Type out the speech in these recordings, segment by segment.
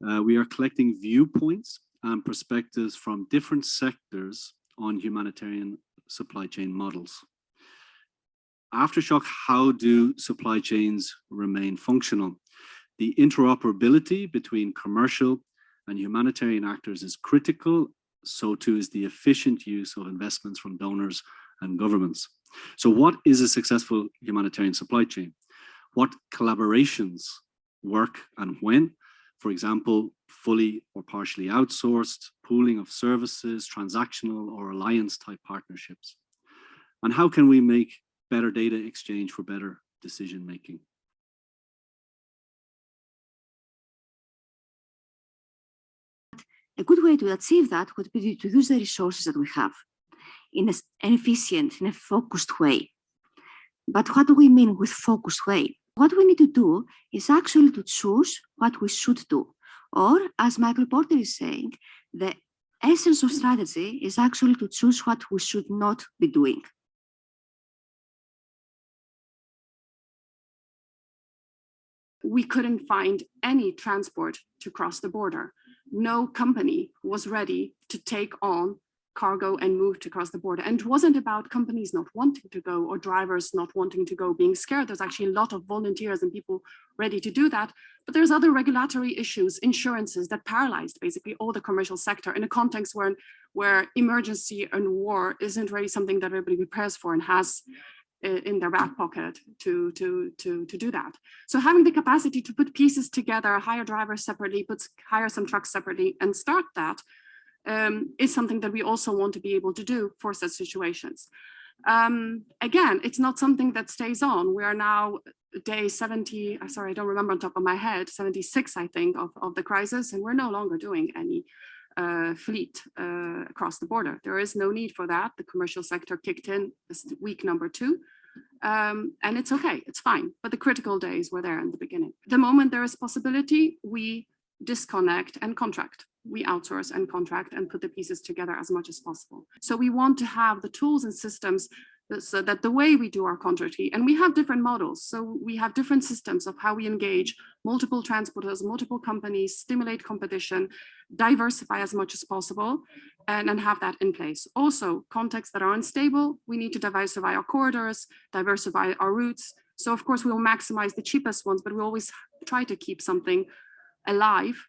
We are collecting viewpoints and perspectives from different sectors on humanitarian supply chain models. Aftershock, how do supply chains remain functional? The interoperability between commercial and humanitarian actors is critical. So too is the efficient use of investments from donors and governments. So what is a successful humanitarian supply chain? What collaborations work and when? For example, fully or partially outsourced, pooling of services, transactional or alliance type partnerships. And how can we make better data exchange for better decision making? A good way to achieve that would be to use the resources that we have in an efficient, in a focused way. But what do we mean with focused way? What we need to do is actually to choose what we should do. Or, as Michael Porter is saying, the essence of strategy is actually to choose what we should not be doing. We couldn't find any transport to cross the border. No company was ready to take on cargo and move to cross the border. And it wasn't about companies not wanting to go or drivers not wanting to go, being scared. There's actually a lot of volunteers and people ready to do that. But there's other regulatory issues, insurances that paralyzed basically all the commercial sector in a context where emergency and war isn't really something that everybody prepares for and has in their back pocket to do that. So having the capacity to put pieces together, hire drivers separately, hire some trucks separately and start that is something that we also want to be able to do for such situations. Again, it's not something that stays on. We are now day 70, sorry, I don't remember on top of my head, 76, I think, of the crisis, and we're no longer doing any fleet across the border. There is no need for that. The commercial sector kicked in this week number 2. And it's okay, it's fine. But the critical days were there in the beginning. The moment there is possibility, we disconnect and contract. We outsource and contract and put the pieces together as much as possible. So we want to have the tools and systems so that the way we do our contracting, and we have different models. So we have different systems of how we engage multiple transporters, multiple companies, stimulate competition, diversify as much as possible, and have that in place. Also, contexts that are unstable, we need to diversify our corridors, diversify our routes. So of course, we will maximize the cheapest ones, but we always try to keep something alive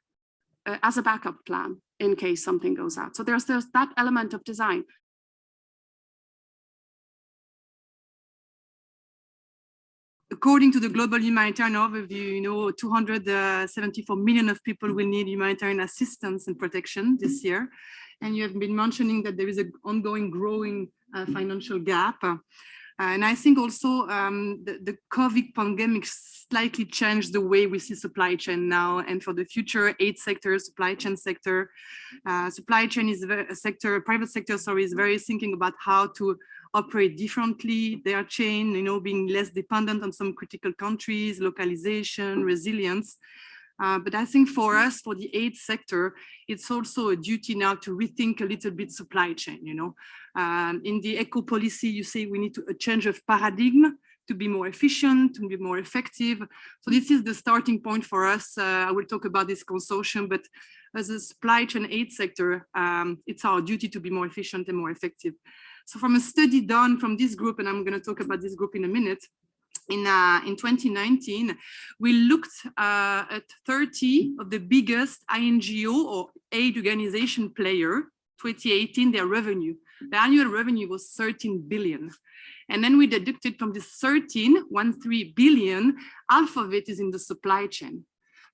as a backup plan in case something goes out. So there's that element of design. According to the Global Humanitarian Overview, 274 million of people will need humanitarian assistance and protection this year. And you have been mentioning that there is an ongoing growing financial gap. And I think also the COVID pandemic slightly changed the way we see supply chain now. And for the future, aid sector, supply chain sector, private sector, is very thinking about how to operate differently, their chain, being less dependent on some critical countries, localization, resilience. But I think for us, for the aid sector, it's also a duty now to rethink a little bit supply chain, in the eco policy, you say we need to a change of paradigm to be more efficient, to be more effective. So this is the starting point for us. I will talk about this consortium, but as a supply chain aid sector, it's our duty to be more efficient and more effective. So from a study done from this group, and I'm going to talk about this group in a minute, in 2019, we looked at 30 of the biggest INGO or aid organization player, 2018, their revenue. The annual revenue was 13 billion. And then we deducted from this 13 billion, half of it is in the supply chain.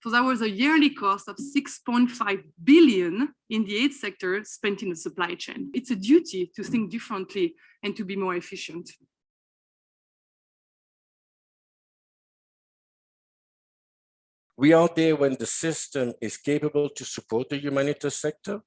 So that was a yearly cost of 6.5 billion in the aid sector spent in the supply chain. It's a duty to think differently and to be more efficient. We are there when the system is capable to support the humanitarian sector,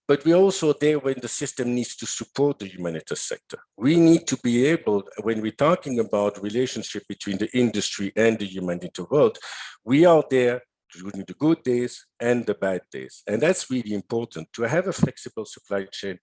but we're also there when the system needs to support the humanitarian sector. We need to be able, when we're talking about relationship between the industry and the humanitarian world, we are there during the good days and the bad days. And that's really important to have a flexible supply chain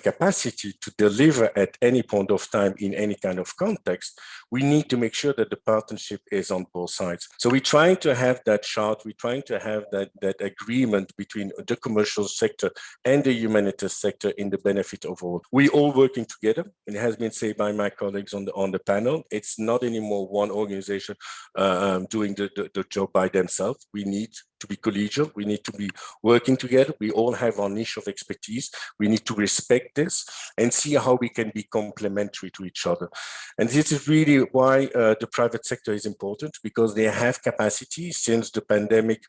capacity to deliver at any point of time in any kind of context. We need to make sure that the partnership is on both sides. So we're trying to have that chart, we're trying to have that agreement between the commercial sector and the humanitarian sector in the benefit of all. We're all working together, and it has been said by my colleagues on the panel. It's not anymore one organization doing the job by themselves. We need to be collegial. We need to be working together. We all have our niche of expertise. We need to respect this and see how we can be complementary to each other. And this is really why the private sector is important, because they have capacity. Since the pandemic,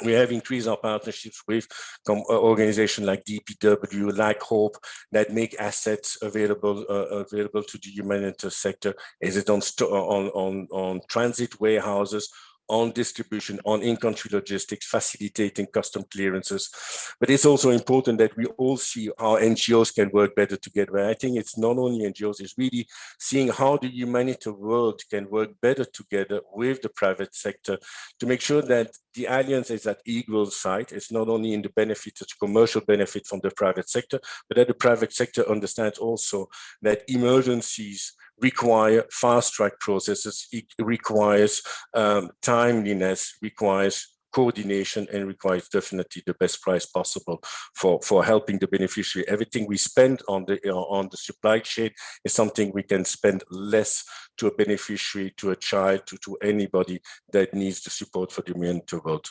we have increased our partnerships with organizations like DPW, like Hope, that make assets available to the humanitarian sector. Is it on transit warehouses, on distribution, on in-country logistics, facilitating custom clearances. But it's also important that we all see how NGOs can work better together. And I think it's not only NGOs, it's really seeing how the humanitarian world can work better together with the private sector to make sure that the alliance is at equal side. It's not only in the benefit, it's commercial benefit from the private sector, but that the private sector understands also that emergencies require fast-track processes, it requires timeliness, requires coordination, and requires definitely the best price possible for helping the beneficiary. Everything we spend on the supply chain is something we can spend less to a beneficiary, to a child, to anybody that needs the support for the humanitarian world.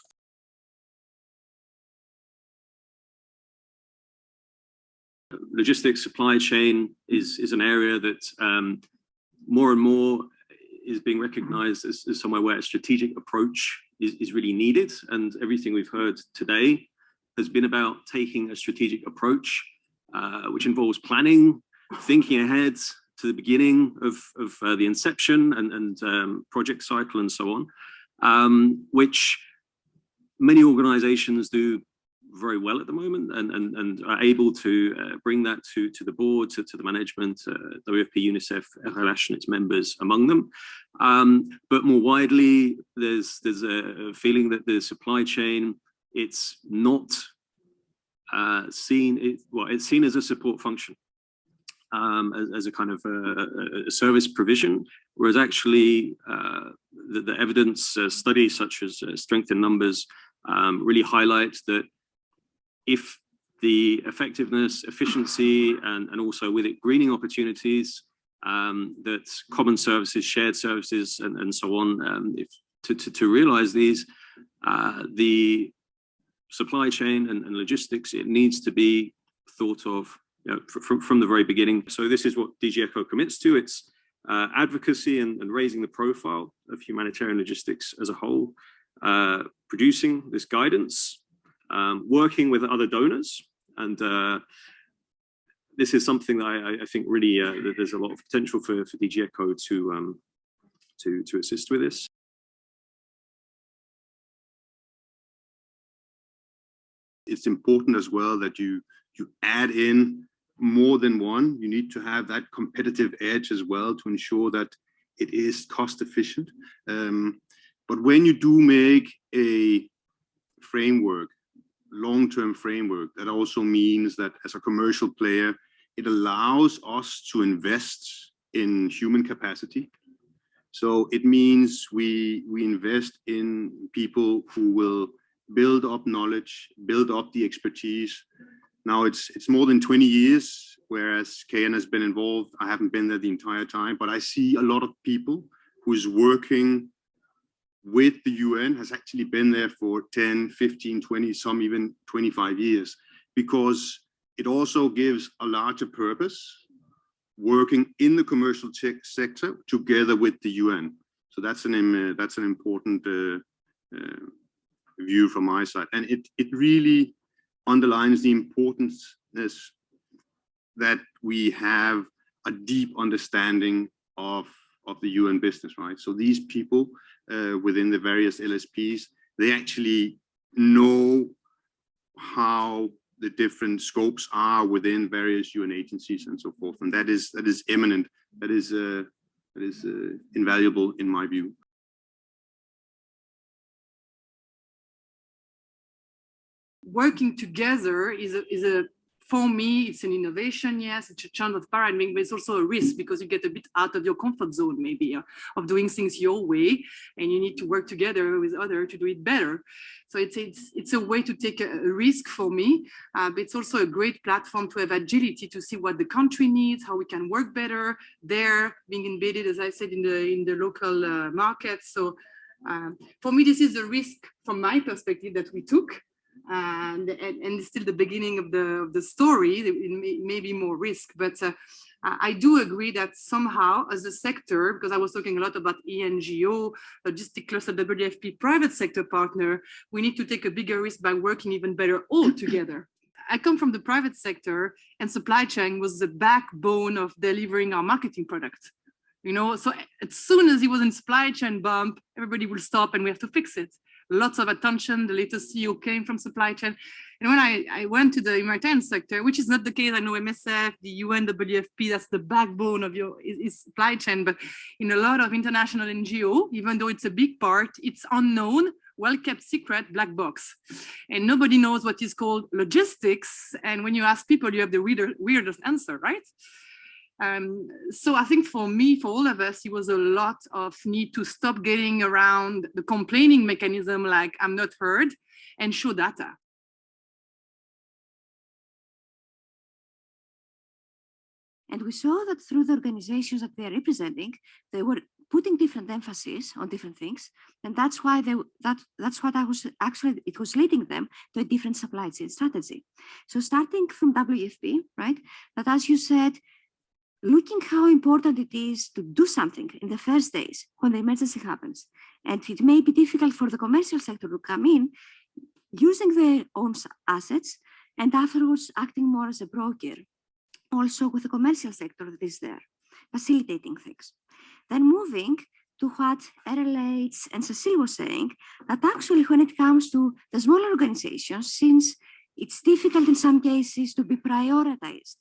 Logistics supply chain is an area that more and more is being recognized as somewhere where a strategic approach is really needed. And everything we've heard today has been about taking a strategic approach, which involves planning, thinking ahead to the beginning of the inception and project cycle and so on, which many organizations do very well at the moment and are able to bring that to the board, to the management, WFP, UNICEF, RH and its members among them. But more widely, there's a feeling that the supply chain, it's not seen, it's seen as a support function, as a kind of a service provision, whereas actually the evidence studies such as Strength in Numbers really highlight that if the effectiveness, efficiency, and also with it greening opportunities, that common services, shared services, and so on, to realize these, the supply chain and logistics, it needs to be thought of, you know, from the very beginning. So this is what DG ECHO commits to. It's advocacy and raising the profile of humanitarian logistics as a whole, producing this guidance, working with other donors, and this is something that I think really that there's a lot of potential for DG ECHO to assist with this. It's important as well that you add in more than one. You need to have that competitive edge as well to ensure that it is cost efficient. But when you do make a framework, long-term framework, that also means that as a commercial player, it allows us to invest in human capacity. So it means we invest in people who will build up knowledge, build up the expertise. Now it's more than 20 years, whereas KN has been involved. I haven't been there the entire time, but I see a lot of people who's working with the UN has actually been there for 10, 15, 20, some even 25 years, because it also gives a larger purpose working in the commercial sector together with the UN. So that's an important view from my side. And it really underlines the importance that we have a deep understanding of the UN business, right? So these people within the various LSPs, they actually know how the different scopes are within various UN agencies and so forth, and that is eminent. That is invaluable in my view. working together is a for me, it's an innovation, yes, it's a chance of paradigm, but it's also a risk because you get a bit out of your comfort zone, maybe, of doing things your way, and you need to work together with others to do it better. So it's a way to take a risk for me, but it's also a great platform to have agility to see what the country needs, how we can work better there, being embedded, as I said, in the local markets. So for me, this is a risk from my perspective that we took. And it's still the beginning of the story. It may be more risk, but I do agree that somehow as a sector, because I was talking a lot about ENGO, logistic cluster, WFP, private sector partner, we need to take a bigger risk by working even better all together. I come from the private sector, and supply chain was the backbone of delivering our marketing product. You know, so as soon as it was in supply chain bump, everybody will stop and we have to fix it. Lots of attention. The latest CEO came from supply chain. And when I went to the humanitarian sector, which is not the case, I know MSF, the UN, WFP, that's the backbone of your supply chain. But in a lot of international NGO, even though it's a big part, it's unknown, well-kept secret, black box. And nobody knows what is called logistics. And when you ask people, you have the weirdest answer, right? So I think for me, for all of us, it was a lot of need to stop getting around the complaining mechanism like I'm not heard and show data. And we saw that through the organizations that they are representing, they were putting different emphasis on different things. And that's why that's what it was leading them to a different supply chain strategy. So starting from WFP, right, that as you said, looking how important it is to do something in the first days when the emergency happens. And it may be difficult for the commercial sector to come in using their own assets and afterwards acting more as a broker, also with the commercial sector that is there, facilitating things. Then moving to what RLH and Cecile was saying, that actually when it comes to the smaller organizations, since it's difficult in some cases to be prioritized,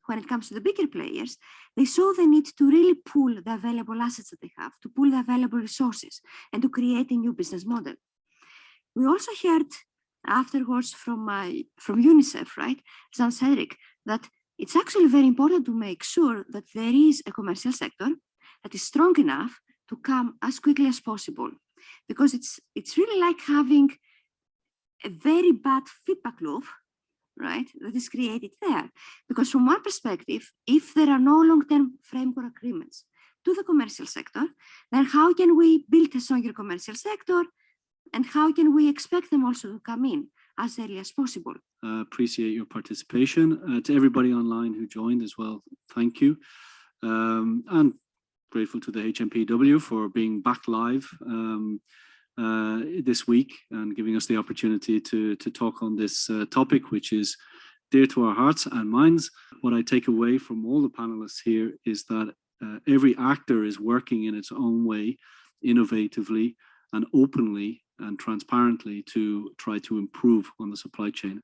when it comes to the bigger players, they saw the need to really pool the available assets that they have, to pool the available resources, and to create a new business model. We also heard afterwards from UNICEF, right, Jean-Cédric, that it's actually very important to make sure that there is a commercial sector that is strong enough to come as quickly as possible, because it's really like having a very bad feedback loop, right, that is created there. Because from one perspective, if there are no long-term framework agreements to the commercial sector, then how can we build a stronger commercial sector, and how can we expect them also to come in as early as possible? Appreciate your participation. To everybody online who joined as well, thank you. And grateful to the HMPW for being back live this week and giving us the opportunity to talk on this topic, which is dear to our hearts and minds. What I take away from all the panelists here is that every actor is working in its own way, innovatively and openly and transparently to try to improve on the supply chain.